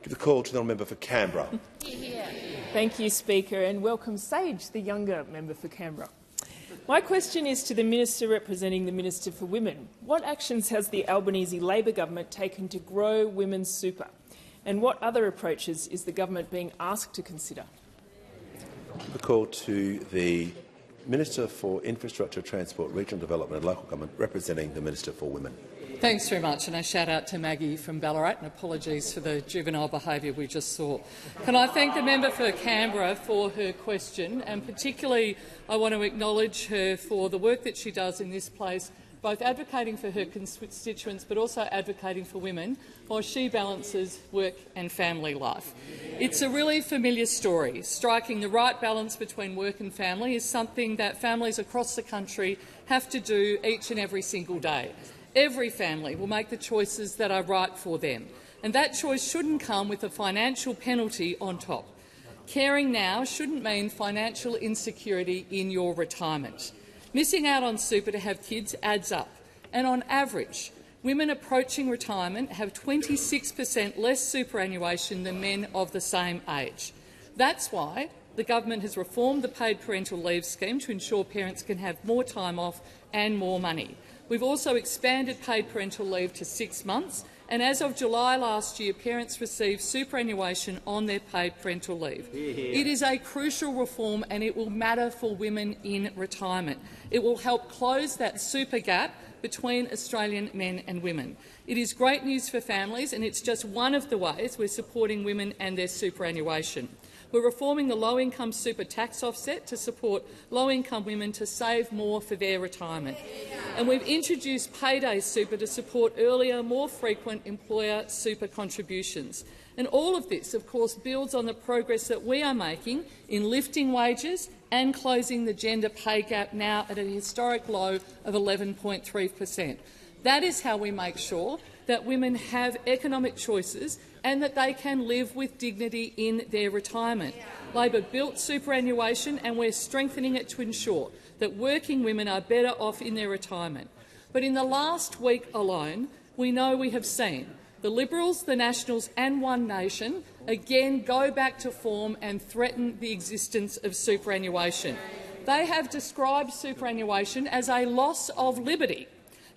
Give the call to the member for Canberra. Thank you, Speaker, and welcome Sage, the younger member for Canberra. My question is to the Minister representing the Minister for Women. What actions has the Albanese Labor Government taken to grow women's super? And what other approaches is the government being asked to consider? The call to the Minister for Infrastructure, Transport, Regional Development and Local Government representing the Minister for Women. Thanks very much, and a shout out to Maggie from Ballarat, and apologies for the juvenile behaviour we just saw. Can I thank the member for Canberra for her question, and particularly I want to acknowledge her for the work that she does in this place, both advocating for her constituents but also advocating for women, while she balances work and family life. It's a really familiar story. Striking the right balance between work and family is something that families across the country have to do each and every single day. Every family will make the choices that are right for them, and that choice shouldn't come with a financial penalty on top. Caring now shouldn't mean financial insecurity in your retirement. Missing out on super to have kids adds up, and on average, women approaching retirement have 26% less superannuation than men of the same age. That's why the government has reformed the paid parental leave scheme to ensure parents can have more time off and more money. We've also expanded paid parental leave to 6 months, and as of July last year, parents received superannuation on their paid parental leave. It is a crucial reform, and it will matter for women in retirement. It will help close that super gap between Australian men and women. It is great news for families, and it's just one of the ways we're supporting women and their superannuation. We're reforming the low-income super tax offset to support low-income women to save more for their retirement. And we've introduced payday super to support earlier, more frequent employer super contributions. And all of this, of course, builds on the progress that we are making in lifting wages and closing the gender pay gap, now at a historic low of 11.3%. That is how we make sure that women have economic choices and that they can live with dignity in their retirement. Labor built superannuation, and we're strengthening it to ensure that working women are better off in their retirement. But in the last week alone, we know we have seen the Liberals, the Nationals and One Nation again go back to form and threaten the existence of superannuation. They have described superannuation as a loss of liberty.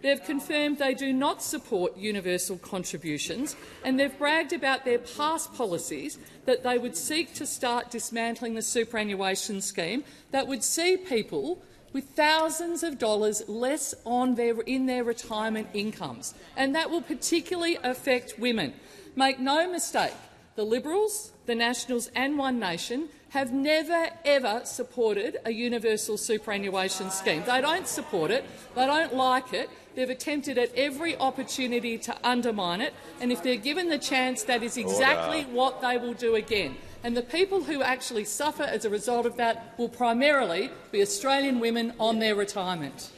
They've confirmed they do not support universal contributions, and they've bragged about their past policies that they would seek to start dismantling the superannuation scheme that would see people with thousands of dollars less in their retirement incomes, and that will particularly affect women. Make no mistake, the Liberals, the Nationals and One Nation have never, ever supported a universal superannuation scheme. They don't support it. They don't like it. They've attempted at every opportunity to undermine it, and if they're given the chance, that is exactly what they will do again. And the people who actually suffer as a result of that will primarily be Australian women on their retirement.